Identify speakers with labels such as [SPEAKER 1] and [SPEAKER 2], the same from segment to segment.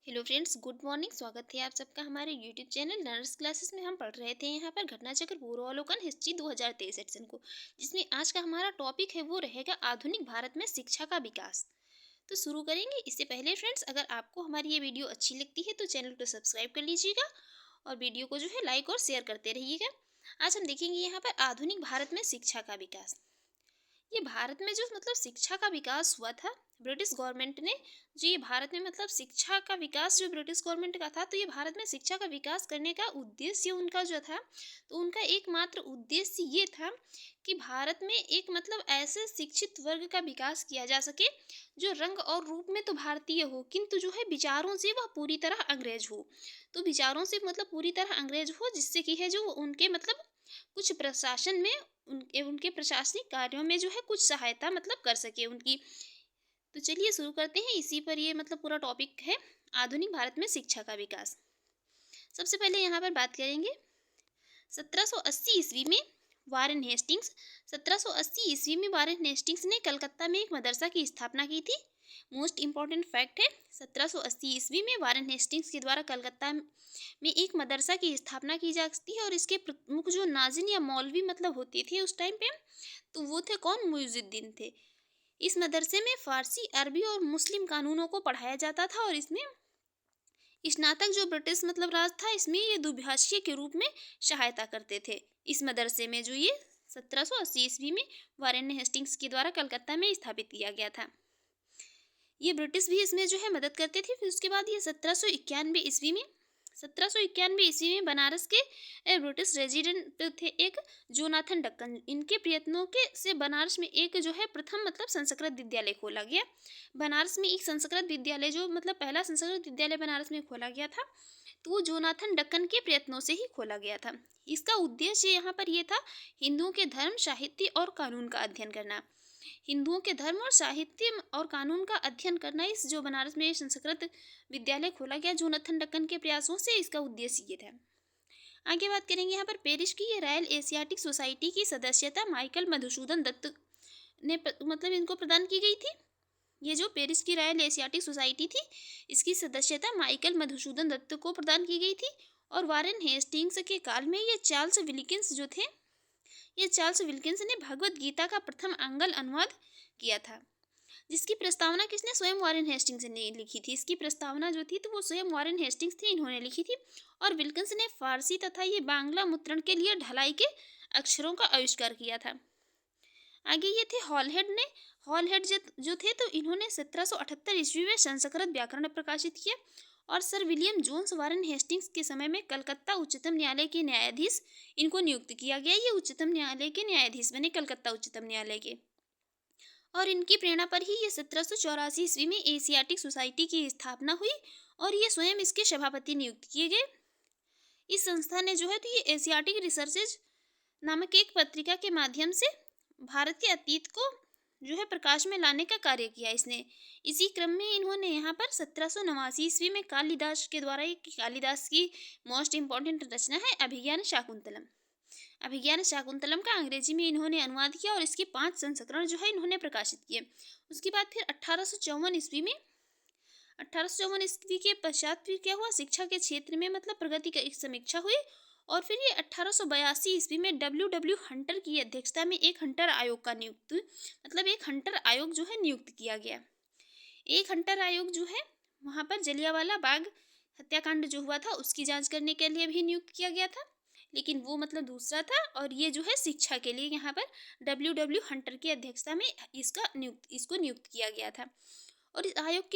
[SPEAKER 1] Hello friends, good morning. स्वागत है आप सबका हमारे यूट्यूब चैनल लर्नर्स क्लासेस में। हम पढ़ रहे थे यहाँ पर घटना चक्र पूर्वावलोकन हिस्ट्री 2023 सेक्शन को, जिसमें आज का हमारा टॉपिक है वो रहेगा आधुनिक भारत में शिक्षा का विकास। तो शुरू करेंगे। इससे पहले फ्रेंड्स, अगर आपको हमारी ये वीडियो अच्छी लगती है तो चैनल को सब्सक्राइब कर लीजिएगा और वीडियो को जो है लाइक और शेयर करते रहिएगा। आज हम देखेंगे यहाँ पर आधुनिक भारत में शिक्षा का विकास। ये भारत में जो शिक्षा का विकास हुआ था ब्रिटिश गवर्नमेंट ने, जो ये भारत में शिक्षा का विकास जो ब्रिटिश गवर्नमेंट का था, तो ये भारत में शिक्षा का विकास करने का उद्देश्य उनका जो था, तो उनका एकमात्र उद्देश्य ये था कि भारत में एक ऐसे शिक्षित वर्ग का विकास किया जा सके जो रंग और रूप में तो भारतीय हो, किंतु जो है विचारों से वह पूरी तरह अंग्रेज हो। तो विचारों से पूरी तरह अंग्रेज हो, जिससे कि है जो उनके कुछ प्रशासन में उनके उनके प्रशासनिक कार्यों में जो है कुछ सहायता कर सके उनकी। तो चलिए शुरू करते हैं। इसी पर ये पूरा टॉपिक है आधुनिक भारत में शिक्षा का विकास। सबसे पहले यहाँ पर बात करेंगे 1780 ईस्वी में वारेन हेस्टिंग्स। 1780 ईस्वी में वारेन हेस्टिंग्स ने कलकत्ता में एक मदरसा की स्थापना की थी। मोस्ट इम्पॉर्टेंट फैक्ट है, 1780 ईस्वी में वारेन हेस्टिंग्स के द्वारा कलकत्ता में एक मदरसा की स्थापना की जाती है, और इसके प्रमुख जो नाजिन या मौलवी होते थे उस टाइम पे, तो वो थे कौन? मुइजुद्दीन थे। इस मदरसे में फारसी, अरबी और मुस्लिम कानूनों को पढ़ाया जाता था, और इसमें स्नातक जो ब्रिटिश राज था, इसमें ये द्विभाषीय के रूप में सहायता करते थे। इस मदरसे में जो ये 1780 ईस्वी में वारेन हेस्टिंग्स के द्वारा कलकत्ता में स्थापित किया गया था, ये ब्रिटिश भी इसमें जो है मदद करते थे। फिर उसके बाद ये 1791 ईस्वी में बनारस के ब्रिटिश रेजिडेंट थे एक जोनाथन डक्कन। इनके प्रयत्नों के से बनारस में एक जो है प्रथम संस्कृत विद्यालय खोला गया। बनारस में एक संस्कृत विद्यालय जो पहला संस्कृत विद्यालय बनारस में खोला गया था, तो वो जोनाथन डक्कन के प्रयत्नों से ही खोला गया था। इसका उद्देश्य यहाँ पर यह था हिंदुओं के धर्म, साहित्य और कानून का अध्ययन करना। हिंदुओं के धर्म और साहित्य और कानून का अध्ययन करना, इस जो बनारस में संस्कृत विद्यालय खोला गया जोनाथन डक्कन के प्रयासों से, इसका उद्देश्य ये था। आगे बात करेंगे यहाँ पर पेरिस की ये रॉयल एशियाटिक सोसाइटी की सदस्यता माइकल मधुसूदन दत्त ने इनको प्रदान की गई थी। ये जो पेरिस की रॉयल एशियाटिक सोसाइटी थी, इसकी सदस्यता माइकल मधुसूदन दत्त को प्रदान की गई थी। और वारेन हेस्टिंग्स के काल में ये चार्ल्स विल्किंस जो थे, ये चार्ल्स विल्किंस ने भगवत गीता का प्रथम आंग्ल अनुवाद किया था, जिसकी प्रस्तावना किसने? स्वयं वारेन हेस्टिंग्स ने लिखी थी। इसकी प्रस्तावना जो थी तो वो स्वयं वारेन हेस्टिंग्स थे, इन्होंने लिखी थी। और विल्किंस ने फारसी तथा ये बांग्ला मुद्रण के लिए ढलाई के अक्षरों का आविष्कार किया था। आगे ये थे हॉलहेड जो थे, तो इन्होंने 1778 ईस्वी में संस्कृत व्याकरण प्रकाशित किया। और sir William Jones Warren Hastings के समय में कलकत्ता उच्चतम न्यायालय के न्यायाधीश इनको नियुक्त किया गया। ये उच्चतम न्यायालय के न्यायाधीश बने, कलकत्ता उच्चतम न्यायालय के। और इनकी प्रेरणा पर ही ये 1784 ईस्वी में एशियाटिक सोसाइटी की स्थापना हुई, और ये स्वयं इसके सभापति नियुक्त किए गए। इस संस्था ने जो है तो ये एशियाटिक रिसर्चेज नामक एक पत्रिका के माध्यम से भारत के अतीत को जो है प्रकाश में लाने का कार्य किया इसने। इसी क्रम में इन्होंने यहाँ पर 1789 ईस्वी में कालिदास के द्वारा, एक कालिदास की मोस्ट इम्पॉर्टेंट रचना है अभिज्ञान शाकुंतलम। अभिज्ञान शाकुंतलम का अंग्रेजी में इन्होंने अनुवाद किया, और इसके 5 संस्करण जो है इन्होंने प्रकाशित किए। उसके बाद फिर 1854 ईस्वी के पश्चात फिर क्या हुआ? शिक्षा के क्षेत्र में प्रगति की एक समीक्षा हुई। और फिर ये 1882 ईस्वी में डब्ल्यू हंटर की अध्यक्षता में एक हंटर आयोग का एक हंटर आयोग जो है नियुक्त किया गया। एक हंटर आयोग जो है वहाँ पर जलियांवाला बाग हत्याकांड जो हुआ था उसकी जांच करने के लिए भी नियुक्त किया गया था, लेकिन वो दूसरा था। और ये जो है शिक्षा के लिए यहाँ पर डब्ल्यू हंटर की अध्यक्षता में इसको नियुक्त किया गया था। और इस आयोग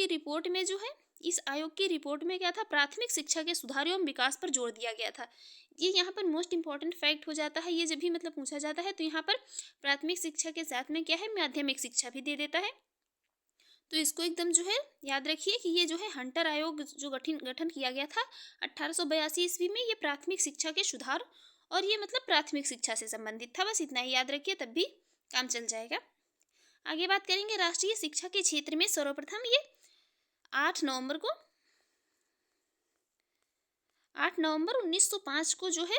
[SPEAKER 1] की रिपोर्ट में क्या था? प्राथमिक शिक्षा के सुधार एवं विकास पर जोर दिया गया था। ये यहाँ पर मोस्ट इम्पॉर्टेंट फैक्ट हो जाता है। ये जब भी पूछा जाता है तो यहाँ पर प्राथमिक शिक्षा के साथ में क्या है? माध्यमिक शिक्षा भी दे देता है। तो इसको एकदम जो है याद रखिए कि ये जो है हंटर आयोग जो गठन किया गया था 1882 ईस्वी में, ये प्राथमिक शिक्षा के सुधार और ये प्राथमिक शिक्षा से संबंधित था। बस इतना ही याद रखिए, तब भी काम चल जाएगा। आगे बात करेंगे राष्ट्रीय शिक्षा के क्षेत्र में सर्वप्रथम ये 8 नवंबर 1905 को जो है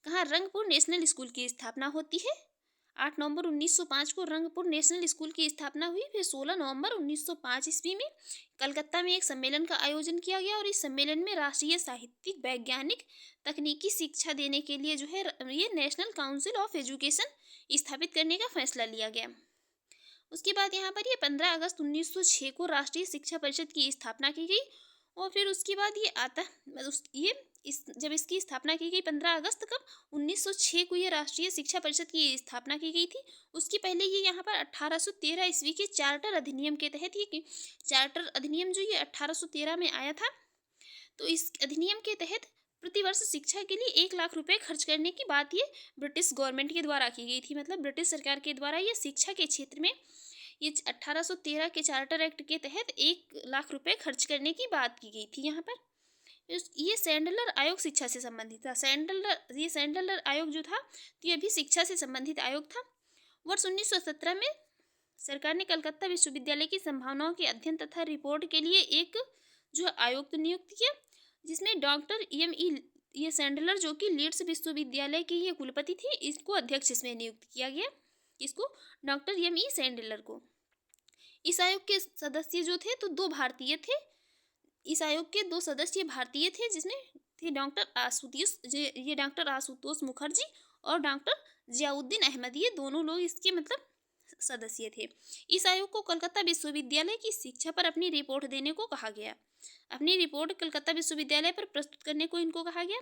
[SPEAKER 1] कहाँ? रंगपुर नेशनल स्कूल की स्थापना होती है 8 नवंबर 1905 को रंगपुर नेशनल स्कूल की स्थापना हुई। फिर 16 नवंबर 1905 ईस्वी में कलकत्ता में एक सम्मेलन का आयोजन किया गया और इस सम्मेलन में राष्ट्रीय साहित्यिक, वैज्ञानिक, तकनीकी शिक्षा देने के लिए जो है ये नेशनल काउंसिल ऑफ एजुकेशन स्थापित करने का फैसला लिया गया। उसके बाद यहाँ पर ये 15 अगस्त 1906 को राष्ट्रीय शिक्षा परिषद की स्थापना की गई। और फिर उसके बाद ये आता जब इसकी स्थापना की गई 15 अगस्त कब 1906 को ये राष्ट्रीय शिक्षा परिषद की स्थापना की गई थी। उसके पहले ये यहाँ पर 1813 ईस्वी के चार्टर अधिनियम के तहत ये चार्टर अधिनियम जो ये 1813 में आया था, तो इस अधिनियम के तहत प्रतिवर्ष शिक्षा के लिए 1 लाख रुपए खर्च करने की बात ये ब्रिटिश गवर्नमेंट के द्वारा की गई थी। मतलब ब्रिटिश सरकार के द्वारा ये शिक्षा के क्षेत्र में ये 1813 के चार्टर एक्ट के तहत 1 लाख रुपए खर्च करने की बात की गई थी। यहाँ पर ये सैंडलर आयोग शिक्षा से संबंधित था। सैंडलर आयोग जो था तो ये भी शिक्षा से संबंधित आयोग था। वर्ष 1917 में सरकार ने कलकत्ता विश्वविद्यालय की संभावनाओं के अध्ययन तथा रिपोर्ट के लिए एक जो आयोग नियुक्त किया, जिसमें डॉक्टर ये सैंडलर जो कि लीड्स विश्वविद्यालय के ये कुलपति थे, इसको अध्यक्ष इसमें नियुक्त किया गया। इसको डॉक्टर सैंडलर को। इस आयोग के सदस्य जो थे तो 2 भारतीय थे। इस आयोग के 2 सदस्य भारतीय थे, जिसमें थे डॉक्टर आशुतोष मुखर्जी और डॉक्टर जियाउद्दीन अहमद। ये दोनों लोग इसके मतलब सदस्य थे। इस आयोग को कलकत्ता विश्वविद्यालय की शिक्षा पर अपनी रिपोर्ट देने को कहा गया। अपनी रिपोर्ट कलकत्ता विश्वविद्यालय पर प्रस्तुत करने को इनको कहा गया।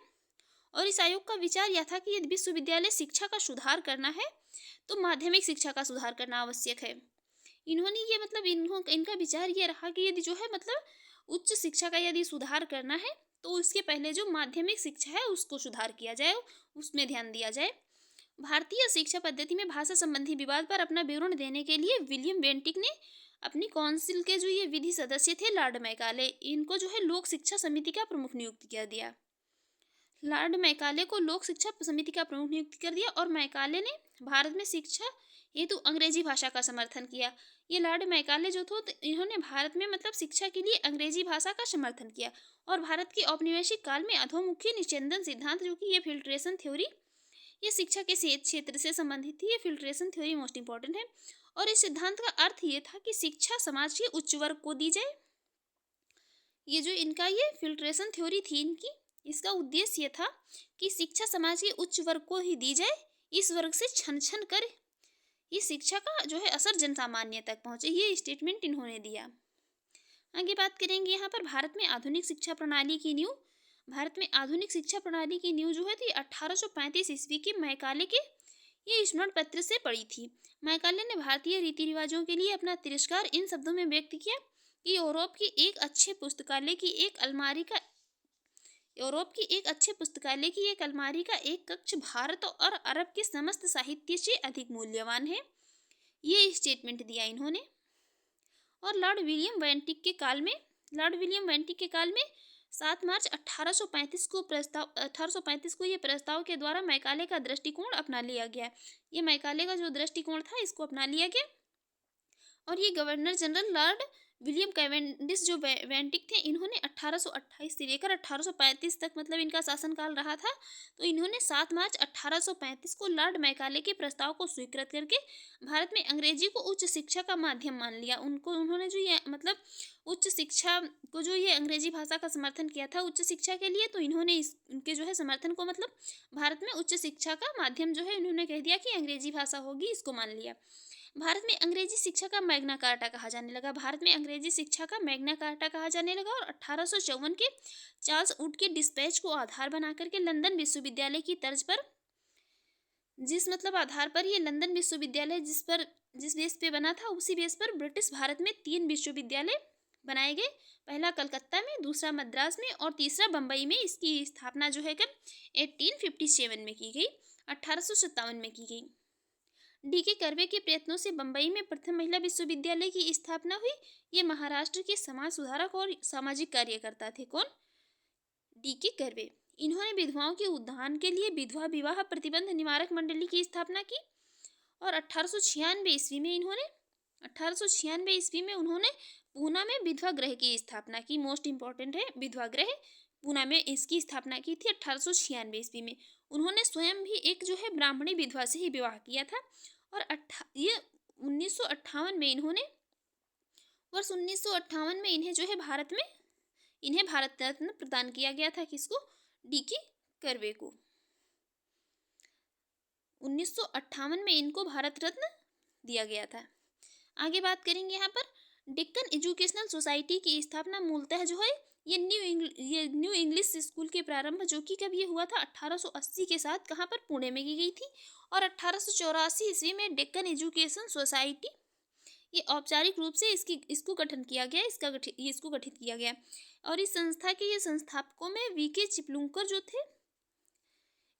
[SPEAKER 1] और इस आयोग का विचार यह था कि यदि विश्वविद्यालय शिक्षा का सुधार करना है तो माध्यमिक शिक्षा का सुधार करना आवश्यक है। इन्होंने ये मतलब इनका विचार ये रहा कि यदि जो है मतलब उच्च शिक्षा का यदि सुधार करना है तो उसके पहले जो माध्यमिक शिक्षा है उसको सुधार किया जाए, उसमें ध्यान दिया जाए। भारतीय शिक्षा पद्धति में भाषा संबंधी विवाद पर अपना विवरण देने के लिए विलियम बेंटिक ने अपनी काउंसिल के जो ये विधि सदस्य थे लॉर्ड मैकाले, इनको जो है लोक शिक्षा समिति का प्रमुख नियुक्त कर दिया। लॉर्ड मैकाले को लोक शिक्षा समिति का प्रमुख नियुक्त कर दिया और मैकाले ने भारत में शिक्षा हेतु अंग्रेजी भाषा का समर्थन किया। ये लॉर्ड मैकाले जो थे तो इन्होंने भारत में मतलब शिक्षा के लिए अंग्रेजी भाषा का समर्थन किया। और भारत के औपनिवेशिक काल में अधोमुखी निस्यंदन सिद्धांत जो कि ये फिल्ट्रेशन थ्योरी, ये शिक्षा के क्षेत्र से संबंधित थी। ये फिल्ट्रेशन थ्योरी मोस्ट इंपॉर्टेंट है। और इस सिद्धांत का अर्थ ये था कि शिक्षा समाज के उच्च वर्ग को दी जाए। ये जो इनका ये फिल्ट्रेशन थ्योरी थी इनकी, इसका उद्देश्य ये था कि शिक्षा समाज के उच्च वर्ग को ही दी जाए, इस वर्ग से छन छन कर ये शिक्षा का जो है असर जनसामान्य तक पहुंचे। ये स्टेटमेंट इन्होंने दिया। आगे बात करेंगे यहाँ पर भारत में आधुनिक शिक्षा प्रणाली की नींव। भारत में आधुनिक शिक्षा प्रणाली की नींव जो है तो 1835 ईस्वी के मैकाले के ये स्मरण पत्र से पड़ी थी। मैकाले ने भारतीय रीति रिवाजों के लिए अपना तिरस्कार इन शब्दों में व्यक्त किया कि यूरोप की एक अच्छे पुस्तकालय की एक अलमारी का एक कक्ष भारत और अरब के समस्त साहित्य से अधिक मूल्यवान है। ये स्टेटमेंट दिया इन्होंने। और लॉर्ड विलियम बेंटिक के काल में 7 मार्च 1835 को ये प्रस्ताव के द्वारा मैकाले का दृष्टिकोण अपना लिया गया। ये मैकाले का जो दृष्टिकोण था इसको अपना लिया गया। और ये governor general Lord William Cavendish जो बेंटिक थे, इन्होंने 1828 से लेकर 1835 तक मतलब इनका शासनकाल रहा था। तो इन्होंने 7 मार्च 1835 को लॉर्ड मैकाले के प्रस्ताव को स्वीकृत करके भारत में अंग्रेजी को उच्च शिक्षा का माध्यम मान लिया। उन्होंने जो ये मतलब उच्च शिक्षा को जो ये अंग्रेजी भाषा का समर्थन किया था उच्च शिक्षा के लिए, तो इन्होंने उनके जो है समर्थन को मतलब भारत में उच्च शिक्षा का माध्यम जो है इन्होंने कह दिया कि अंग्रेजी भाषा होगी, इसको मान लिया। भारत में अंग्रेजी शिक्षा का मैग्ना कार्टा कहा जाने लगा। और 1854 के चार्ल्स वुड के डिस्पैच को आधार बना करके लंदन विश्वविद्यालय की तर्ज पर ये लंदन विश्वविद्यालय जिस बेस पे बना था उसी बेस पर ब्रिटिश भारत में 3 विश्वविद्यालय बनाए गए। पहला कलकत्ता में, दूसरा मद्रास में और तीसरा बम्बई में। इसकी स्थापना जो है कब 1857 में की गई, 1857 में की गई। डी.के. कर्वे के प्रयत्नों से बम्बई में प्रथम महिला विश्वविद्यालय की स्थापना हुई। ये महाराष्ट्र के समाज सुधारक और सामाजिक कार्यकर्ता थे। कौन? डी.के. कर्वे। इन्होंने विधवाओं के उद्धार के लिए विधवा विवाह प्रतिबंध निवारक मंडली की स्थापना की। और 1896 ईस्वी में उन्होंने पूना में विधवा गृह की स्थापना की। मोस्ट इंपॉर्टेंट है, विधवा गृह पूना में इसकी स्थापना की थी 1896 ईस्वी में। उन्होंने स्वयं भी एक जो है ब्राह्मणी विधवा से ही विवाह किया था। और ये 1958 में इन्होंने, वर्ष 1958 में इन्हें जो है इन्हें भारत रत्न प्रदान किया गया था। किसको? डी.के. कर्वे को। 1958 में इनको भारत रत्न दिया गया था। आगे बात करेंगे यहाँ पर डेक्कन एजुकेशनल सोसाइटी की स्थापना मूलतः जो है ये न्यू इंग्लिश स्कूल के प्रारंभ जो कि कब ये हुआ था 1880 के साथ कहाँ पर? पुणे में की गई थी। और 1884 ईस्वी में डेक्कन एजुकेशन सोसाइटी ये औपचारिक रूप से इसको गठित किया गया। और इस संस्था के ये संस्थापकों में वी.के. चिपलूंकर जो थे,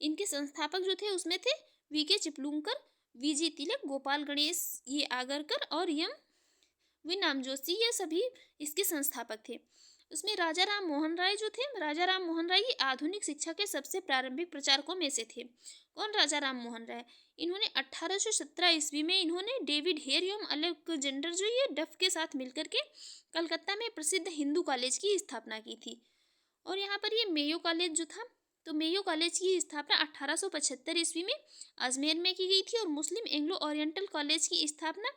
[SPEAKER 1] इनके संस्थापक जो थे उसमें थे वी.के. चिपलूंकर, वी.जी. तिलक, गोपाल गणेश ये आगरकर और वी नामजोशी, ये सभी इसके संस्थापक थे। उसमें राजा राम मोहन राय जो थे, राजा राम मोहन राय ये आधुनिक शिक्षा के सबसे प्रारंभिक प्रचारकों में से थे। कौन? राजा राम मोहन राय। इन्होंने 1817 ईस्वी में इन्होंने डेविड हेयर एवं अलेक्जेंडर जो ये डफ के साथ मिलकर के कलकत्ता में प्रसिद्ध हिंदू कॉलेज की स्थापना की थी। और यहाँ पर ये मेयो कॉलेज जो था, तो मेयो कॉलेज की स्थापना 1875 ईस्वी में अजमेर में की गई थी। और मुस्लिम एंग्लो ओरिएंटल कॉलेज की स्थापना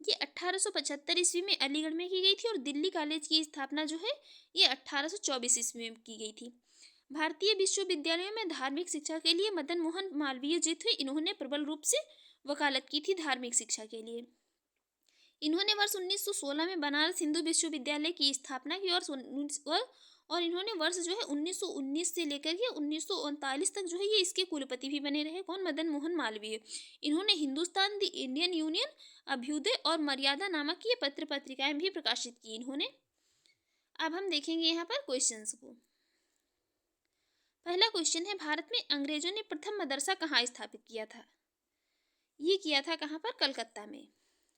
[SPEAKER 1] ये 1875 ईस्वी में अलीगढ़ में की गई थी। और दिल्ली कॉलेज की स्थापना जो है ये 1824 ईस्वी में की गई थी। भारतीय विश्वविद्यालयों में धार्मिक शिक्षा के लिए मदन मोहन मालवीय जी थे, इन्होंने प्रबल रूप से वकालत की थी धार्मिक शिक्षा के लिए। इन्होंने वर्ष 1916 में बनारस हिंदू विश्वविद्यालय की स्थापना की। और इन्होंने वर्ष जो है 1919 से लेकर के 1939 तक जो है ये इसके कुलपति भी बने रहे। कौन? मदन मोहन मालवीय। इन्होंने Hindustan the Indian union, Abhyudaya और मर्यादा नामक ये पत्र पत्रिकाएं भी प्रकाशित की इन्होंने। अब हम देखेंगे यहाँ पर क्वेश्चंस को। पहला क्वेश्चन है, भारत में अंग्रेजों ने प्रथम मदरसा कहाँ स्थापित किया था? ये किया था कहाँ पर? कलकत्ता में।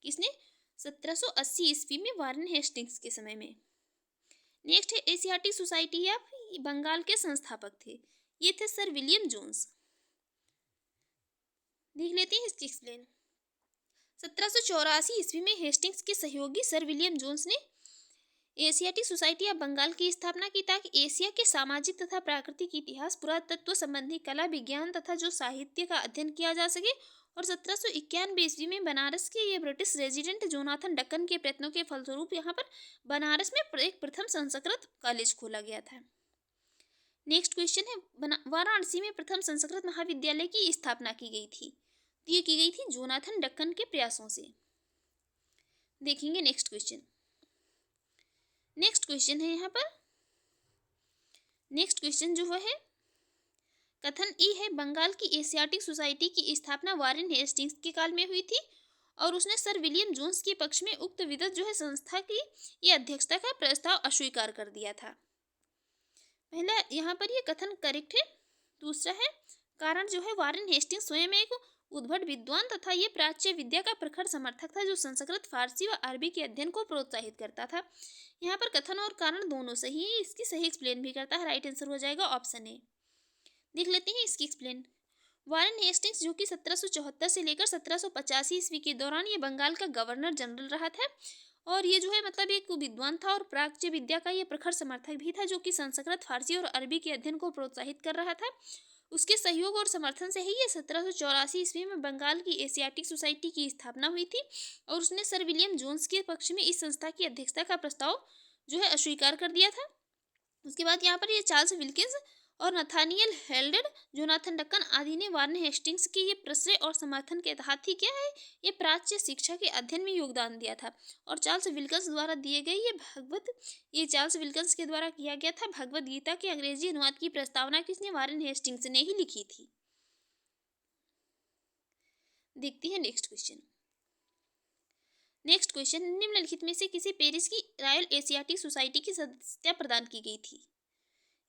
[SPEAKER 1] किसने? 1780 ईस्वी में वारेन हेस्टिंग्स के समय में। नेक्स्ट है एशियाटिक सोसाइटी ऑफ बंगाल के संस्थापक थे, ये थे सर विलियम जोन्स। देख लेते हैं इसकी एक्सप्लेन। 1784 ईस्वी में हेस्टिंग्स के सहयोगी सर विलियम जोन्स ने एशियाटिक सोसाइटी ऑफ बंगाल की स्थापना की ताकि एशिया के सामाजिक तथा प्राकृतिक इतिहास, पुरातत्व संबंधी कला, विज्ञान तथा जो साहित्य का अध्ययन किया जा सके। और 1791 ईस्वी में बनारस के ये ब्रिटिश रेजिडेंट जोनाथन डक्कन के प्रयत्नों के फलस्वरूप यहाँ पर बनारस में एक प्रथम संस्कृत कॉलेज खोला गया था। नेक्स्ट क्वेश्चन है, वाराणसी में प्रथम संस्कृत महाविद्यालय की स्थापना की गई थी। ये की गई थी जोनाथन डक्कन के प्रयासों से। देखेंगे नेक्स्ट क्वेश्चन। नेक्स्ट क्वेश्चन है यहाँ पर, नेक्स्ट क्वेश्चन जो है कथन ई है, बंगाल की एशियाटिक सोसाइटी की स्थापना वारेन हेस्टिंग्स के काल में हुई थी और उसने सर विलियम जोन्स के पक्ष में उक्त विदत जो है संस्था की ये अध्यक्षता का प्रस्ताव अस्वीकार कर दिया था। पहला यहाँ पर ये कथन करेक्ट है। दूसरा है, कारण जो है वारेन हेस्टिंग्स स्वयं एक उद्भट विद्वान तथा ये प्राच्य विद्या का प्रखर समर्थक था जो संस्कृत, फारसी व अरबी के अध्ययन को प्रोत्साहित करता था। यहाँ पर कथन और कारण दोनों सही है, इसकी सही एक्सप्लेन भी करता है। राइट आंसर हो जाएगा ऑप्शन ए। देख लेते हैं इसकी एक्सप्लेन। वारेन हेस्टिंग्स जो कि 1774 से लेकर 1785 ईस्वी के दौरान ये बंगाल का गवर्नर जनरल रहा था और ये जो है मतलब एक विद्वान था और प्राच्य विद्या का ये प्रखर समर्थक भी था जो कि संस्कृत, फारसी और अरबी के अध्ययन को प्रोत्साहित कर रहा था। उसके सहयोग और समर्थन से ही ये 1784 ईस्वी में बंगाल की एशियाटिक सोसाइटी की स्थापना हुई थी और उसने सर विलियम जोन्स के पक्ष में इस संस्था की अध्यक्षता का प्रस्ताव जो है अस्वीकार कर दिया था। उसके बाद यहाँ पर ये चार्ल्स विल्किंस और नथानियल हेल्डेड, जोनाथन डक्कन आदि ने वारेन हेस्टिंग्स के ये प्रश्रय और समर्थन के तहत ही क्या है ये प्राच्य शिक्षा के अध्ययन में योगदान दिया था। और चार्ल्स विल्किंस द्वारा दिए गए ये चार्ल्स विल्किंस के द्वारा किया गया था भगवत गीता के अंग्रेजी अनुवाद की प्रस्तावना किसने? वारेन हेस्टिंग्स ने ही लिखी थी। देखते हैं नेक्स्ट क्वेश्चन। नेक्स्ट क्वेश्चन, निम्नलिखित में से किसी पेरिस की रॉयल एशियाटिक सोसाइटी की सदस्यता प्रदान की गई थी?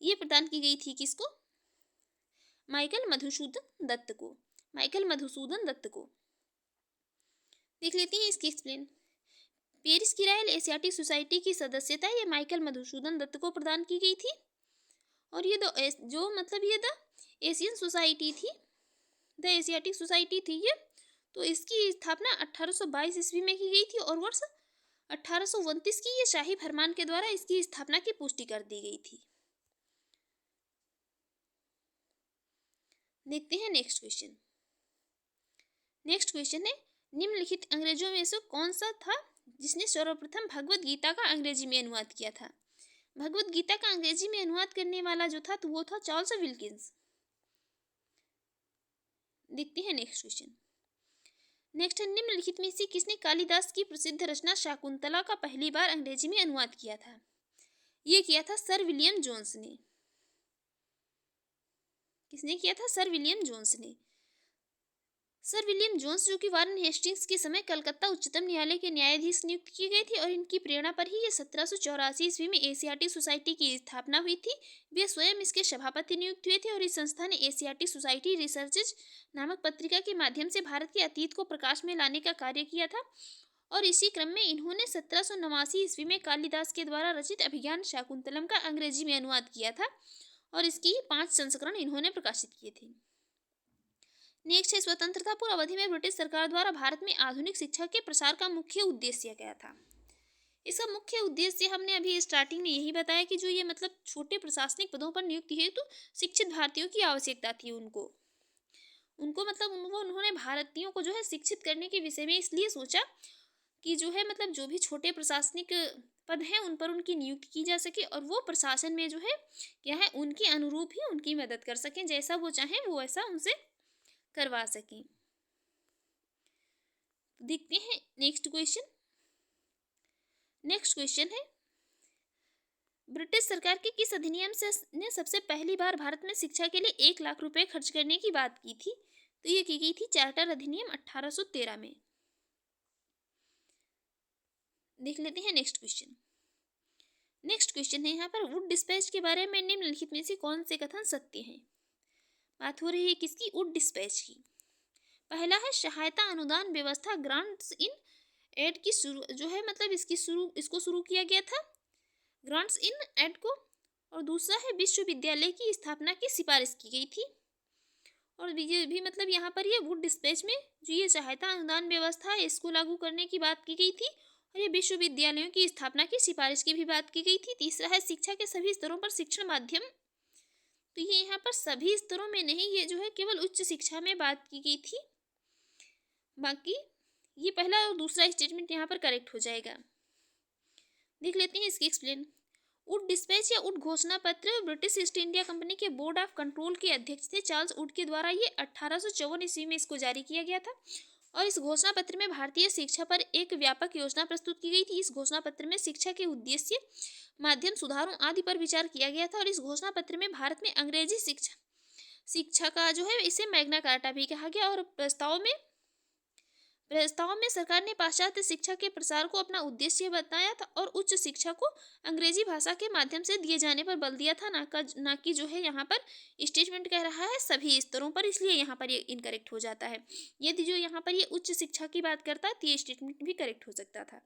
[SPEAKER 1] ये प्रदान की गई थी किसको? माइकल मधुसूदन दत्त को। माइकल मधुसूदन दत्त को। देख लेते हैं इसकी एक्सप्लेन। पेरिस की रॉयल एशियाटिक सोसाइटी की सदस्यता ये माइकल मधुसूदन दत्त को प्रदान की गई थी और ये जो मतलब ये द एशियन सोसाइटी थी, द एशियाटिक सोसाइटी थी ये, तो इसकी स्थापना 1822 ईस्वी में की गई थी और वर्ष 1829 की ये शाही फरमान के द्वारा इसकी स्थापना की पुष्टि कर दी गई थी। देखते हैं नेक्स्ट क्वेश्चन। नेक्स्ट क्वेश्चन है, निम्नलिखित अंग्रेजों में से कौन सा था जिसने सर्वप्रथम भगवत गीता का अंग्रेजी में अनुवाद किया था? भगवत गीता का अंग्रेजी में अनुवाद करने वाला जो था तो वो था चार्ल्स विल्किंस। देखते हैं नेक्स्ट क्वेश्चन। नेक्स्ट है, निम्नलिखित में से किसने कालिदास की प्रसिद्ध रचना शाकुंतला का पहली बार अंग्रेजी में अनुवाद किया था? ये किया था सर विलियम जोन्स ने। किसने किया था? सर विलियम जोन्स ने। सर विलियम जोन्स जो कि वारन हेस्टिंग्स के समय कलकत्ता उच्चतम न्यायालय के न्यायाधीश नियुक्त किए गए थे और इनकी प्रेरणा पर ही ये 1784 ईस्वी में एशियाटिक सोसाइटी की स्थापना हुई थी। वे स्वयं इसके सभापति नियुक्त हुए थे और इस संस्था ने एशियाटिक सोसाइटी रिसर्चेज नामक पत्रिका के माध्यम से भारत के अतीत को प्रकाश में लाने का कार्य किया था। और इसी क्रम में इन्होंने 1789 ईस्वी में कालिदास के द्वारा रचित अभिज्ञान शाकुंतलम का अंग्रेजी में अनुवाद किया था और इसकी 5 संस्करण इन्होंने प्रकाशित किए थे। नेक्स्ट है, स्वतंत्रता पूर्व अवधि में ब्रिटिश सरकार द्वारा भारत में आधुनिक शिक्षा के प्रसार का मुख्य उद्देश्य क्या था? इसका मुख्य उद्देश्य हमने अभी स्टार्टिंग में यही बताया कि जो ये मतलब छोटे प्रशासनिक पदों पर नियुक्ति हेतु शिक्षित भारतीयों की आवश्यकता थी। उनको मतलब उन्होंने भारतीयों को जो है शिक्षित करने के विषय में इसलिए सोचा कि जो है मतलब जो भी छोटे प्रशासनिक पद हैं उन पर उनकी नियुक्ति की जा सके और वो प्रशासन में जो है क्या है उनके अनुरूप ही उनकी मदद कर सकें, जैसा वो चाहें वो ऐसा उनसे करवा सकें। देखते हैं नेक्स्ट क्वेश्चन। नेक्स्ट क्वेश्चन है, ब्रिटिश सरकार के किस अधिनियम से ने सबसे पहली बार भारत में शिक्षा के लिए 1 लाख रुपए खर्च करने की बात की थी? तो ये की गई थी चार्टर अधिनियम 1813 में। देख लेते हैं नेक्स्ट क्वेश्चन। नेक्स्ट क्वेश्चन है यहाँ पर, वुड डिस्पैच के बारे में निम्नलिखित में से कौन से कथन सत्य हैं? बात हो रही है किसकी? वुड डिस्पैच की। पहला है, सहायता अनुदान व्यवस्था ग्रांट्स इन एड की शुरू जो है मतलब इसको शुरू किया गया था, ग्रांट्स इन एड को। और दूसरा है, विश्वविद्यालय की स्थापना की सिफारिश की गई थी। और ये भी मतलब यहाँ पर ये वुड डिस्पैच में जो ये सहायता अनुदान व्यवस्था है इसको लागू करने की बात की गई थी और ये विश्वविद्यालयों की स्थापना की सिफारिश की भी बात की गई थी। तीसरा है, शिक्षा के सभी स्तरों पर शिक्षण माध्यम। तो ये यहाँ पर सभी स्तरों में नहीं, ये जो है केवल उच्च शिक्षा में बात की गई थी। बाकी ये पहला और दूसरा स्टेटमेंट यहाँ पर करेक्ट हो जाएगा। देख लेते हैं इसकी एक्सप्लेन। वुड डिस्पैच या वुड घोषणा पत्र ब्रिटिश ईस्ट इंडिया कंपनी के बोर्ड ऑफ कंट्रोल के अध्यक्ष थे चार्ल्स वुड के द्वारा ये 1854 ईस्वी में इसको जारी किया गया था और इस घोषणा पत्र में भारतीय शिक्षा पर एक व्यापक योजना प्रस्तुत की गई थी। इस घोषणा पत्र में शिक्षा के उद्देश्य, माध्यम, सुधारों आदि पर विचार किया गया था और इस घोषणा पत्र में भारत में अंग्रेजी शिक्षा का जो है इसे मैग्ना कार्टा भी कहा गया। और प्रस्ताव में सरकार ने पाश्चात्य शिक्षा के प्रसार को अपना उद्देश्य बताया था और उच्च शिक्षा को अंग्रेजी भाषा के माध्यम से दिए जाने पर बल दिया था, ना कि जो है यहाँ पर स्टेटमेंट कह रहा है सभी स्तरों पर, इसलिए यहाँ पर ये इनकरेक्ट हो जाता है। यदि जो यहाँ पर ये उच्च शिक्षा की बात करता तो ये स्टेटमेंट भी करेक्ट हो सकता था,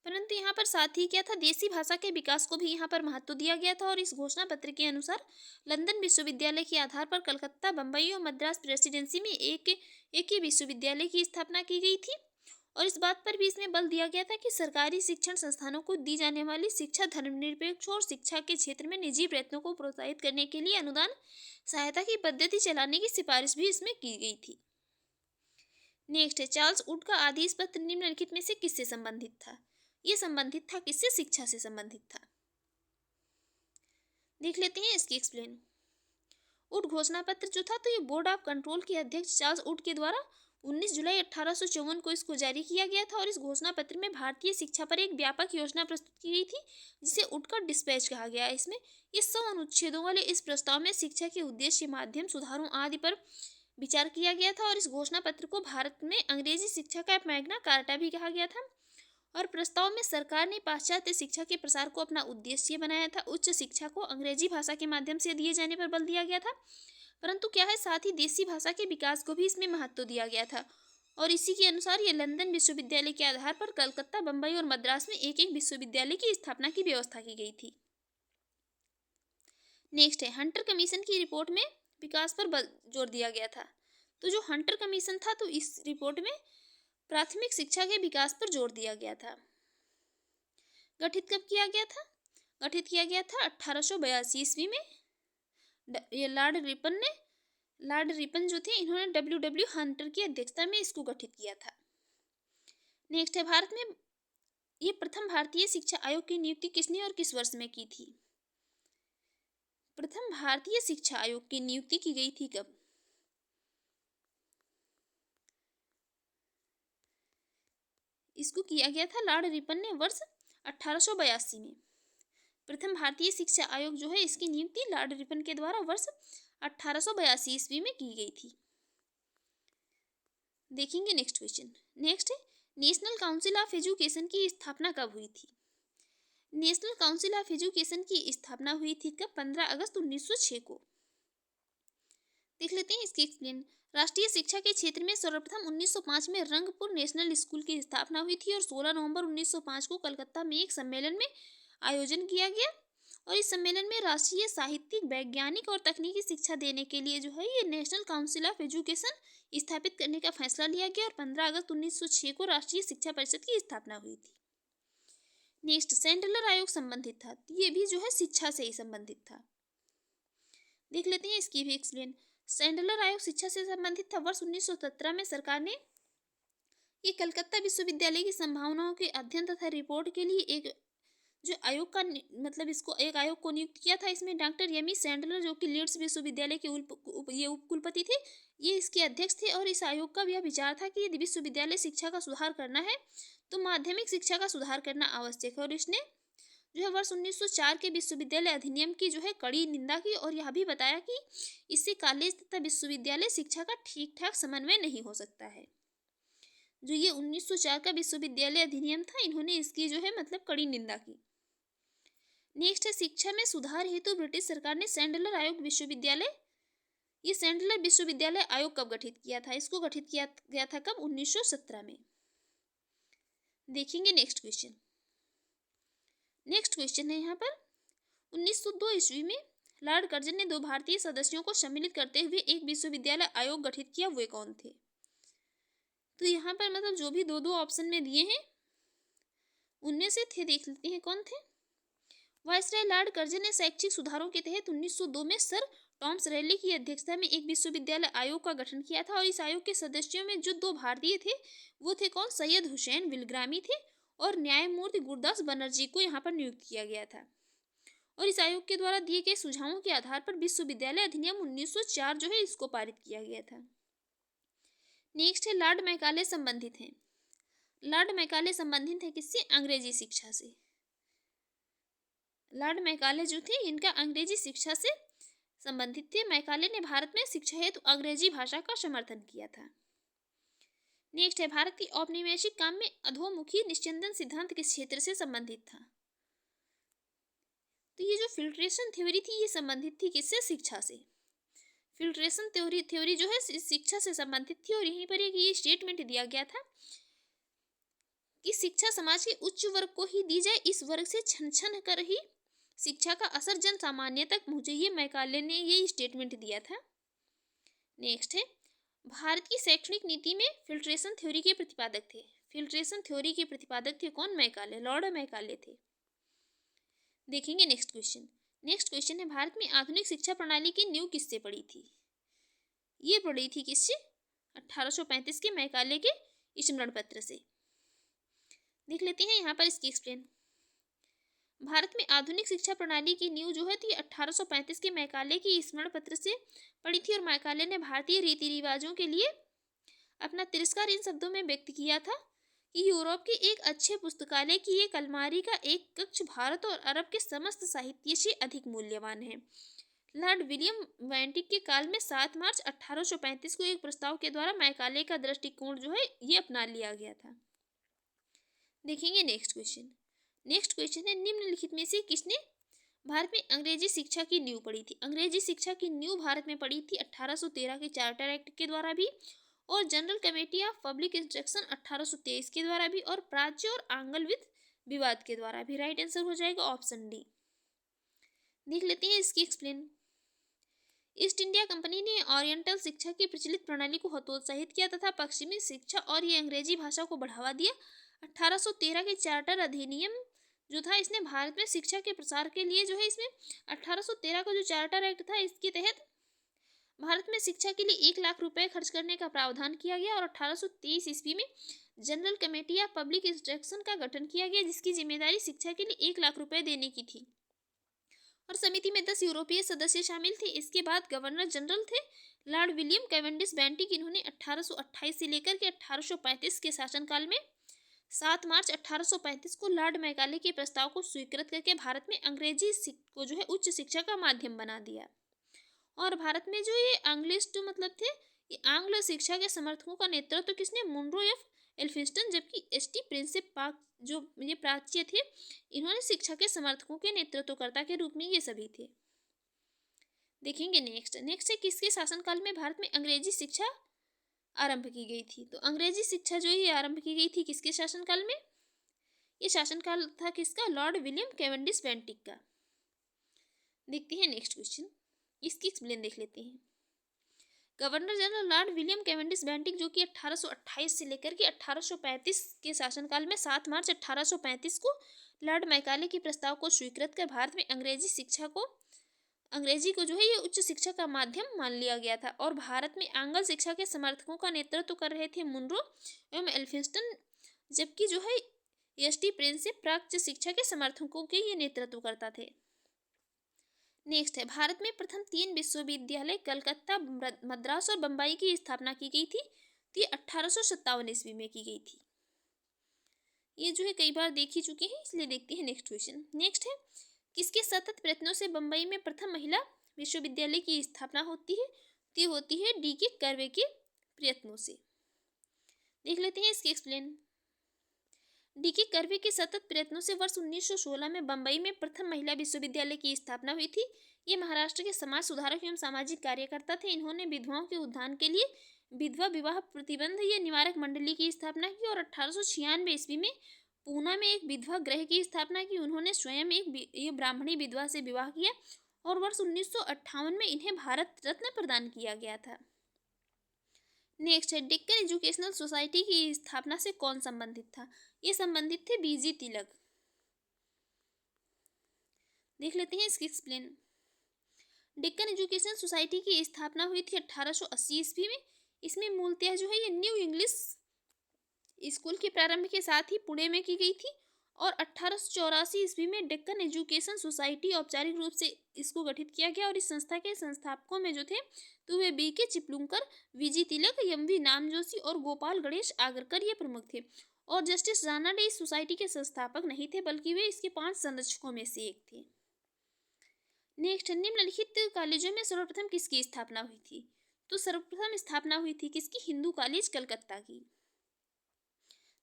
[SPEAKER 1] परंतु यहाँ पर साथ ही क्या था, देसी भाषा के विकास को भी यहाँ पर महत्व दिया गया था। और इस घोषणा पत्र के अनुसार लंदन विश्वविद्यालय के आधार पर कलकत्ता, बम्बई और मद्रास प्रेसिडेंसी में एक ही विश्वविद्यालय की स्थापना की गई थी। और इस बात पर भी इसमें बल दिया गया था कि सरकारी शिक्षण संस्थानों को दी जाने वाली शिक्षा धर्मनिरपेक्ष और शिक्षा के क्षेत्र में निजी प्रयत्नों को प्रोत्साहित करने के लिए अनुदान सहायता की पद्धति चलाने की सिफारिश भी इसमें की गई थी। नेक्स्ट है, चार्ल्स वुड का आदेश पत्र निम्नलिखित में से किससे संबंधित था? ये संबंधित था किससे? शिक्षा से संबंधित था। देख लेते हैं इसकी एक्सप्लेन। वुड घोषणा पत्र जो था तो ये बोर्ड ऑफ कंट्रोल के अध्यक्ष चार्ल्स वुड के द्वारा 19 जुलाई 1854 को इसको जारी किया गया था और इस घोषणा पत्र में भारतीय शिक्षा पर एक व्यापक योजना प्रस्तुत की गई थी जिसे वुड का डिस्पैच कहा गया। इसमें ये 100 अनुच्छेदों वाले इस प्रस्ताव में शिक्षा के उद्देश्य, माध्यम, सुधारों आदि पर विचार किया गया था और इस घोषणा पत्र को भारत में अंग्रेजी शिक्षा का मैग्ना कार्टा भी कहा गया था। और प्रस्ताव में सरकार ने पाश्चात्य शिक्षा के प्रसार को अपना उद्देश्य बनाया था। उच्च शिक्षा को अंग्रेजी भाषा के माध्यम से दिए जाने पर बल दिया गया था, परंतु क्या है साथ ही देसी भाषा के विकास को भी इसमें महत्व दिया गया था। और इसी के अनुसार ये लंदन विश्वविद्यालय के आधार पर कलकत्ता, बम्बई और मद्रास में एक एक विश्वविद्यालय की स्थापना की व्यवस्था की गई थी। नेक्स्ट है, हंटर कमीशन की रिपोर्ट में विकास पर बल जोर दिया गया था। तो जो हंटर कमीशन था तो इस रिपोर्ट में प्राथमिक शिक्षा के विकास पर जोर दिया गया था। गठित कब किया गया था? गठित किया गया था 1882 ईस्वी में। ये लॉर्ड लॉर्ड रिपन जो थे इन्होंने डब्ल्यू हंटर की अध्यक्षता में इसको गठित किया था। नेक्स्ट है, भारत में ये प्रथम भारतीय शिक्षा आयोग की नियुक्ति किसने और किस वर्ष में की थी? प्रथम भारतीय शिक्षा आयोग की नियुक्ति की गई थी कब? इसको किया गया था लॉर्ड रिपन ने वर्ष 1882 में। प्रथम भारतीय शिक्षा आयोग जो है इसकी नियुक्ति लॉर्ड रिपन के द्वारा वर्ष 1882 ईस्वी में की गई थी। देखेंगे नेक्स्ट क्वेश्चन। नेक्स्ट है, नेशनल काउंसिल ऑफ एजुकेशन की स्थापना कब हुई थी? नेशनल काउंसिल ऑफ एजुकेशन की स्थापना हुई थी कब? 15 अगस्त 1906 को। देख लेते हैं इसकी एक्सप्लेन। राष्ट्रीय शिक्षा के क्षेत्र में सर्वप्रथम 1905 में रंगपुर नेशनल स्कूल की स्थापना हुई थी और 16 नवंबर 1905 को कलकत्ता में एक सम्मेलन में आयोजन किया गया और इस सम्मेलन में राष्ट्रीय साहित्यिक, वैज्ञानिक और तकनीकी शिक्षा देने के लिए जो है ये नेशनल काउंसिल ऑफ एजुकेशन स्थापित करने का फैसला लिया गया और 15 अगस्त 1906 को राष्ट्रीय शिक्षा परिषद की स्थापना हुई थी। नेक्स्ट, सेंट्रल आयोग संबंधित था, ये भी जो है शिक्षा से ही संबंधित था। देख लेते हैं इसकी भी एक्सप्लेन। सेंट्रल आयोग शिक्षा से संबंधित था। वर्ष 1917 में सरकार ने ये कलकत्ता विश्वविद्यालय की संभावनाओं के अध्ययन तथा रिपोर्ट के लिए एक जो आयोग का मतलब इसको एक आयोग को नियुक्त किया था। इसमें डॉक्टर एम.ई. सैंडलर जो कि लीड्स विश्वविद्यालय के उप कुलपति थे, ये इसके अध्यक्ष थे और इस आयोग का यह विचार था कि यदि विश्वविद्यालय शिक्षा का सुधार करना है तो माध्यमिक शिक्षा का सुधार करना आवश्यक है और इसने जो है वर्ष 1904 के विश्वविद्यालय अधिनियम की जो है कड़ी निंदा की और यह भी बताया कि इससे कॉलेज तथा विश्वविद्यालय शिक्षा का ठीक ठाक समन्वय नहीं हो सकता है। जो ये 1904 का विश्वविद्यालय अधिनियम था, इन्होंने इसकी जो है मतलब कड़ी निंदा की। नेक्स्ट है, शिक्षा में सुधार हेतु ब्रिटिश सरकार ने सैंडलर आयोग विश्वविद्यालय ये सैंडलर विश्वविद्यालय आयोग कब गठित किया था? इसको गठित किया गया था कब? 1917 में। देखेंगे नेक्स्ट क्वेश्चन। नेक्स्ट क्वेश्चन है यहाँ पर 1902 ईस्वी में लॉर्ड कर्जन ने 2 भारतीय सदस्यों को सम्मिलित करते हुए एक विश्वविद्यालय आयोग गठित किया, वे कौन थे? तो यहाँ पर मतलब जो भी 2-2 ऑप्शन में दिए हैं उनमें से थे, देख लेते हैं कौन थे। वायसराय लॉर्ड कर्जन ने शैक्षिक सुधारों के तहत 1902 में सर टॉमस रैली की अध्यक्षता में एक विश्वविद्यालय आयोग का गठन किया था और इस आयोग के सदस्यों में जो 2 भारतीय थे वो थे कौन? सैयद हुसैन बिलग्रामी थे और न्यायमूर्ति गुरदास बनर्जी को यहाँ पर नियुक्त किया गया था और इस आयोग के द्वारा दिए गए सुझावों के आधार पर विश्वविद्यालय अधिनियम 1904 जो है इसको पारित किया गया था। नेक्स्ट है, लॉर्ड मैकाले संबंधित हैं। लॉर्ड मैकाले संबंधित है किससे? अंग्रेजी शिक्षा से। लॉर्ड मैकाले जो थे इनका अंग्रेजी शिक्षा से संबंधित थे। मैकाले ने भारत में शिक्षा हेतु अंग्रेजी भाषा का समर्थन किया था। नेक्स्ट है, भारत की औपनिवेशिक काम में अधोमुखी निस्यंदन सिद्धांत किस क्षेत्र से संबंधित था? तो ये जो फिल्ट्रेशन थ्योरी थी ये संबंधित थी किससे? शिक्षा से। फिल्ट्रेशन थ्योरी जो है शिक्षा से संबंधित थी और यहीं पर एक ये स्टेटमेंट दिया गया था कि शिक्षा समाज के उच्च वर्ग को ही दी जाए, इस वर्ग से छन छन कर ही शिक्षा का असर जन सामान्य तक पहुंचे, ये मैकाले ने ये स्टेटमेंट दिया था। नेक्स्ट है, भारत की शैक्षणिक नीति में फिल्ट्रेशन थ्योरी के प्रतिपादक थे। फिल्ट्रेशन थ्योरी के प्रतिपादक थे कौन? मैकाले, लॉर्ड मैकाले थे। देखेंगे नेक्स्ट क्वेश्चन। नेक्स्ट क्वेश्चन है, भारत में आधुनिक शिक्षा प्रणाली की नींव किससे पड़ी थी? ये पड़ी थी किससे? 1835 के मैकाले के स्मरण पत्र से। देख लेते हैं यहाँ पर इसकी एक्सप्लेन। भारत में आधुनिक शिक्षा प्रणाली की नींव जो है थी 1835 के मैकाले की स्मरण पत्र से पड़ी थी और मैकाले ने भारतीय रीति रिवाजों के लिए अपना तिरस्कार इन शब्दों में व्यक्त किया था कि यूरोप के एक अच्छे पुस्तकालय की एक अलमारी का एक कक्ष भारत और अरब के समस्त साहित्य से अधिक मूल्यवान है। लॉर्ड विलियम वेंटिक के काल में 7 मार्च 1835 को एक प्रस्ताव के द्वारा मैकाले का दृष्टिकोण जो है ये अपना लिया गया था। देखेंगे नेक्स्ट क्वेश्चन। नेक्स्ट क्वेश्चन है, निम्नलिखित में से किसने भारत में अंग्रेजी शिक्षा की नींव पड़ी थी? अंग्रेजी शिक्षा की नींव भारत में पड़ी थी 1813 के चार्टर एक्ट के द्वारा भी और general committee of public instruction 1823 के द्वारा भी और प्राच्य और आंग्ल विवाद के द्वारा भी। राइट आंसर हो जाएगा ऑप्शन डी। देख लेते हैं इसकी एक्सप्लेन। ईस्ट इंडिया कंपनी ने ओरिएंटल शिक्षा की प्रचलित प्रणाली को हतोत्साहित किया तथा पश्चिमी शिक्षा और ये अंग्रेजी भाषा को बढ़ावा दिया। 1813 के चार्टर अधिनियम जो था इसने भारत में शिक्षा के प्रसार के लिए जो है इसमें 1813 का जो चार्टर एक्ट था इसके तहत भारत में शिक्षा के लिए 1 लाख रुपए खर्च करने का प्रावधान किया गया और 1823 ईस्वी में जनरल कमेटी या पब्लिक इंस्ट्रक्शन का गठन किया गया, जिसकी जिम्मेदारी शिक्षा के लिए 1 लाख रुपए देने की थी। और समिति में 10 यूरोपीय सदस्य शामिल थे। इसके बाद गवर्नर जनरल थे लॉर्ड विलियम कैवेंडिश बेंटिक। इन्होंने 1828 से लेकर के 1835 के शासनकाल में 7 मार्च 1835 को लॉर्ड मैकाले के प्रस्ताव को स्वीकृत करके भारत में अंग्रेजी को जो है उच्च शिक्षा का माध्यम बना दिया। और भारत में जो ये आंग्लिस्ट मतलब थे, ये आंग्ल शिक्षा के समर्थकों का नेतृत्व किसने? Munro F Elphinstone. जबकि एस टी प्रिंसिप पाक जो ये प्राच्य थे, इन्होंने शिक्षा के समर्थकों के नेतृत्वकर्ता के रूप में ये सभी थे। देखेंगे नेक्स्ट है किसके शासनकाल में भारत में अंग्रेजी शिक्षा आरंभ की गई थी? तो अंग्रेजी शिक्षा जो है आरंभ की गई थी किसके शासनकाल में? ये शासनकाल था किसका? लॉर्ड विलियम कैवेंडिश बेंटिक का। देखते हैं नेक्स्ट क्वेश्चन, इसकी एक्सप्लेन देख लेते हैं। Governor general Lord William Cavendish Bentinck जो कि 1828 से लेकर के 1835 के शासनकाल में 7 मार्च 1835 को लॉर्ड मैकाले के प्रस्ताव को स्वीकृत कर भारत में अंग्रेजी को जो है ये उच्च शिक्षा का माध्यम मान लिया गया था। और भारत में आंग्ल शिक्षा के समर्थकों का नेतृत्व कर रहे थे मुनरो एवं एल्फिंस्टन, जबकि जो है एस टी प्रिंसिप प्राच्य शिक्षा के समर्थकों के ये नेतृत्व करता थे। नेक्स्ट है भारत में प्रथम 3 विश्वविद्यालय कलकत्ता, मद्रास और बम्बई की स्थापना की गई थी। तो ये 1857 ईस्वी में की गई थी। ये जो है कई बार देख ही चुके हैं, इसलिए देखते हैं नेक्स्ट क्वेश्चन। नेक्स्ट है किसके सतत प्रयत्नों से बम्बई में प्रथम महिला विश्वविद्यालय की स्थापना होती है? तो होती है डी के कर्वे के प्रयत्नों से। देख लेते हैं इसकी एक्सप्लेन। डी के कर्वे के सतत प्रयत्नों से वर्ष 1916 में बम्बई में प्रथम महिला विश्वविद्यालय की स्थापना हुई थी। ये महाराष्ट्र के समाज सुधारक एवं सामाजिक कार्यकर्ता थे। इन्होंने विधवाओं के उत्थान के लिए विधवा विवाह प्रतिबंध या निवारक मंडली की स्थापना की और 1896 ईस्वी में पूना में एक विधवा गृह की स्थापना की। उन्होंने स्वयं एक ब्राह्मणी विधवा से विवाह किया और वर्ष 1958 में इन्हें भारत रत्न प्रदान किया गया था। नेक्स्ट है डेक्कन एजुकेशनल सोसाइटी की स्थापना से कौन संबंधित था? ये संबंधित थे बीजी तिलक। देख लेते हैं इसकी एक्सप्लेन। डेक्कन एजुकेशनल सोसाइटी की स्थापना हुई थी 1880 ईस्वी में। इसमें मूलतः जो है ये न्यू इंग्लिश स्कूल के प्रारंभ के साथ ही पुणे में की गई थी और 1884 ईस्वी में डेक्कन एजुकेशन सोसाइटी औपचारिक रूप से इसको गठित किया गया। और इस संस्था के संस्थापकों में जो थे तो वे B K Chiplunkar, V G Tilak, M V Namjoshi और गोपाल गणेश आगरकर ये प्रमुख थे। और जस्टिस राणा डे इस सोसाइटी के संस्थापक नहीं थे, बल्कि वे इसके 5 संरक्षकों में से एक थे। नेक्स्ट, निम्नलिखित कॉलेजों में सर्वप्रथम किसकी स्थापना हुई थी? तो सर्वप्रथम स्थापना हुई थी किसकी? हिंदू कॉलेज कलकत्ता की।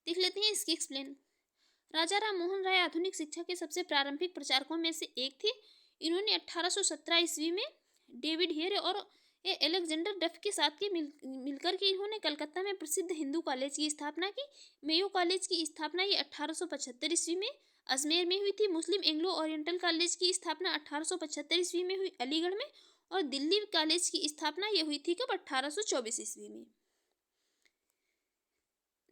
[SPEAKER 1] देख लेते हैं इसकी एक्सप्लेन। राजा राम मोहन राय आधुनिक शिक्षा के सबसे प्रारंभिक प्रचारकों में से एक थे। इन्होंने 1817 ईस्वी में डेविड हेयर और एलेक्जेंडर डफ के साथ के मिलकर के इन्होंने कलकत्ता में प्रसिद्ध हिंदू कॉलेज की स्थापना की। मेयो कॉलेज की स्थापना ये 1875 ईस्वी में अजमेर में हुई थी। मुस्लिम एंग्लो ओरिएंटल कॉलेज की स्थापना 1875 ईस्वी में हुई अलीगढ़ में। और दिल्ली कॉलेज की स्थापना ये हुई थी कब? 1824 ईस्वी में।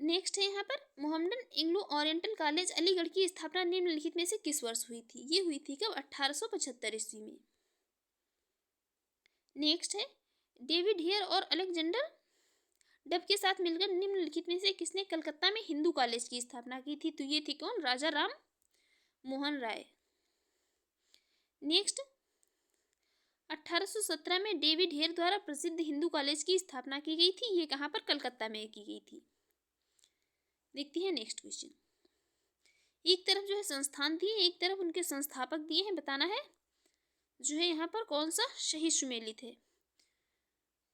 [SPEAKER 1] नेक्स्ट है यहाँ पर Mohammedan Anglo oriental college Aligarh की स्थापना निम्नलिखित में से किस वर्ष हुई थी? ये हुई थी कब? 1875 ईस्वी में। नेक्स्ट है डेविड हेयर और अलेक्जेंडर डफ के साथ मिलकर निम्नलिखित में से किसने कलकत्ता में हिंदू कॉलेज की स्थापना की थी? तो ये थी कौन? राजा राम मोहन राय। नेक्स्ट 1817 में डेविड हेयर द्वारा प्रसिद्ध हिंदू कॉलेज की स्थापना की गई थी। ये कहाँ पर? कलकत्ता में की गई थी। देखते हैं नेक्स्ट क्वेश्चन। एक तरफ जो है संस्थान दिए, एक तरफ उनके संस्थापक दिए हैं। बताना है जो है यहाँ पर कौन सा सही सुमेलित है।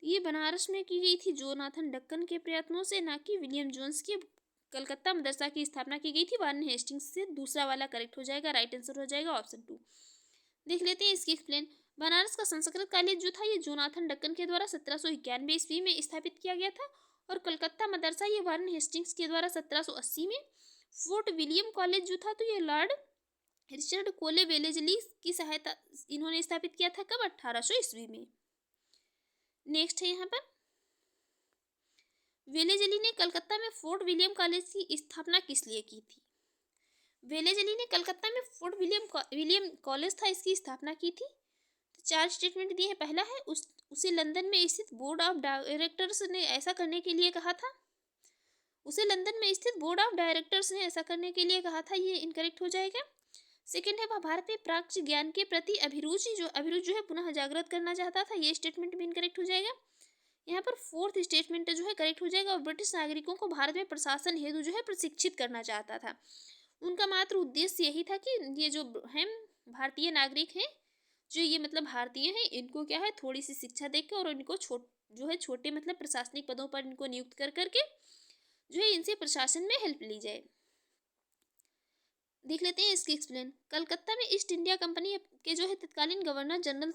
[SPEAKER 1] ये बनारस में की गई थी जोनाथन डक्कन के प्रयत्नों से, ना कि विलियम जोन्स के। कलकत्ता मदरसा की स्थापना की गई थी वारन हेस्टिंग्स से। दूसरा वाला करेक्ट हो जाएगा, राइट आंसर हो जाएगा ऑप्शन 2। देख लेते हैं इसकी एक्सप्लेन। बनारस का संस्कृत कॉलेज जो था ये जोनाथन डक्कन के द्वारा 1791 ईस्वी में स्थापित किया गया था। और कलकत्ता मदरसा ये वारन हेस्टिंग्स के द्वारा 1780 में। फोर्ट विलियम कॉलेज जो था तो ये लॉर्ड रिचर्ड कोले वेलेजली की सहायता इन्होंने स्थापित किया था कब? 1800 ईस्वी में। नेक्स्ट है यहाँ पर वेलेजली ने कलकत्ता में फोर्ट विलियम कॉलेज की स्थापना किस लिए की थी? वेलेजली ने कलकत्ता में फोर्ट विलियम कॉलेज था इसकी स्थापना की थी। तो 4 स्टेटमेंट दिए हैं। पहला है उसे लंदन में स्थित बोर्ड ऑफ डायरेक्टर्स ने ऐसा करने के लिए कहा था। उसे लंदन में स्थित बोर्ड ऑफ डायरेक्टर्स ने ऐसा करने के लिए कहा था, ये इनकरेक्ट हो जाएगा। सेकंड है वह भारत में प्राच्य ज्ञान के प्रति अभिरुचि जो है पुनः जागृत करना चाहता था, ये स्टेटमेंट भी इनकरेक्ट हो जाएगा। यहाँ पर फोर्थ स्टेटमेंट जो है करेक्ट हो जाएगा, और ब्रिटिश नागरिकों को भारत में प्रशासन हेतु जो है प्रशिक्षित करना चाहता था। उनका मात्र उद्देश्य यही था कि ये जो हैं भारतीय नागरिक हैं, जो ये मतलब भारतीय हैं, इनको क्या है थोड़ी सी शिक्षा देकर और इनको छोटे मतलब प्रशासनिक पदों पर इनको नियुक्त कर करके जो है इनसे प्रशासन में हेल्प ली जाए। देख लेते हैं इसकी एक्सप्लेन। कलकत्ता में ईस्ट इंडिया कंपनी के जो है तत्कालीन गवर्नर जनरल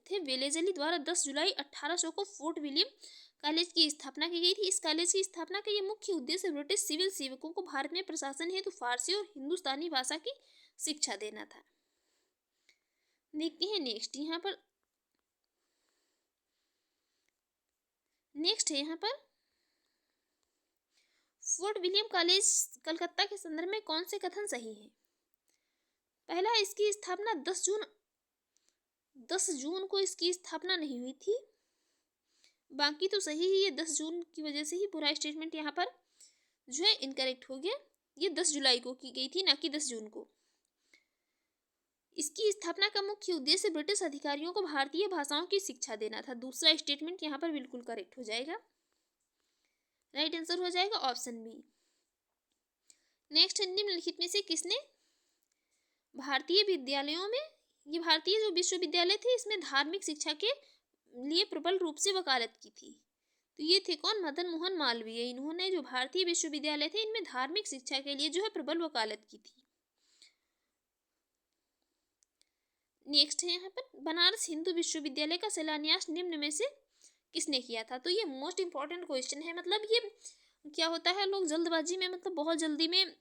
[SPEAKER 1] थे वेलेजली द्वारा 10 जुलाई 1800 को फोर्ट विलियम कॉलेज की स्थापना की गई थी। इस कॉलेज की स्थापना का ये मुख्य उद्देश्य ब्रिटिश सिविल सेवकों को भारत में प्रशासन हेतु फारसी और हिंदुस्तानी भाषा की शिक्षा देना था। देखते हैं नेक्स्ट। यहाँ पर नेक्स्ट है यहाँ पर फोर्ट विलियम कॉलेज कलकत्ता के संदर्भ में कौन से कथन सही है। पहला, इसकी स्थापना 10 जून को इसकी स्थापना नहीं हुई थी। बाकी तो सही ही, ये 10 जून की वजह से ही पूरा स्टेटमेंट यहाँ पर जो है इनकरेक्ट हो गया। ये 10 जुलाई को की गई थी, ना कि 10 जून को। इसकी स्थापना का मुख्य उद्देश्य ब्रिटिश अधिकारियों को भारतीय भाषाओं की शिक्षा देना था। दूसरा स्टेटमेंट यहाँ पर बिल्कुल करेक्ट हो जाएगा। राइट आंसर हो जाएगा ऑप्शन बी। नेक्स्ट, निम्नलिखित में से किसने भारतीय विद्यालयों में, ये भारतीय जो विश्वविद्यालय थे इसमें धार्मिक शिक्षा के लिए प्रबल रूप से वकालत की थी। तो ये थे कौन, मदन मोहन मालवीय। इन्होंने जो भारतीय विश्वविद्यालय थे इनमें धार्मिक शिक्षा के लिए जो है प्रबल वकालत की थी। नेक्स्ट है यहाँ पर बनारस हिंदू विश्वविद्यालय का शिलान्यास निम्न में से किसने किया था। तो ये मोस्ट इंपॉर्टेंट क्वेश्चन है। मतलब ये क्या होता है, लोग जल्दबाजी में मतलब बहुत जल्दी में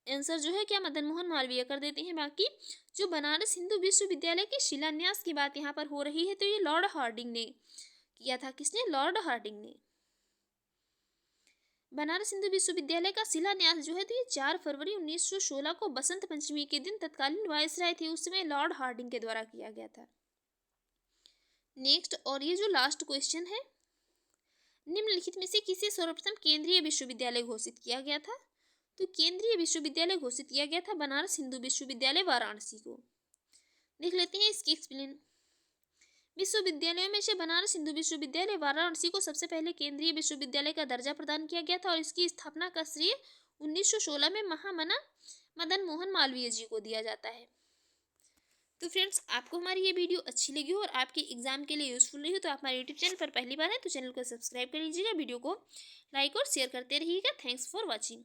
[SPEAKER 1] आंसर जो है क्या मदन मोहन मालवीय कर देते हैं। बाकी जो बनारस हिंदू विश्वविद्यालय के शिलान्यास की बात यहाँ पर हो रही है तो ये लॉर्ड हार्डिंग ने किया था। किसने, लॉर्ड हार्डिंग ने। बनारस हिंदू विश्वविद्यालय का शिलान्यास जो है तो ये 4 फरवरी 1916 को बसंत पंचमी के दिन तत्कालीन वायसराय थे उस समय लॉर्ड हार्डिंग के द्वारा किया गया था। नेक्स्ट, और ये जो लास्ट क्वेश्चन है, निम्नलिखित में से किसे सर्वप्रथम केंद्रीय विश्वविद्यालय घोषित किया गया था। तो केंद्रीय विश्वविद्यालय घोषित किया गया था बनारस हिंदू विश्वविद्यालय वाराणसी को। देख लेते हैं इसकी एक्सप्लेन। विश्वविद्यालयों में से बनारस हिंदू विश्वविद्यालय वाराणसी को सबसे पहले केंद्रीय विश्वविद्यालय का दर्जा प्रदान किया गया था और इसकी स्थापना का श्रेय 1916 में महामना मदन मोहन मालवीय जी को दिया जाता है। तो फ्रेंड्स, आपको हमारी ये वीडियो अच्छी लगी हो और आपके एग्जाम के लिए यूजफुल रही हो तो आप हमारे यूट्यूब चैनल पर पहली बार है तो चैनल को सब्सक्राइब कर लीजिएगा, वीडियो को लाइक और शेयर करते रहिएगा। Thanks for watching.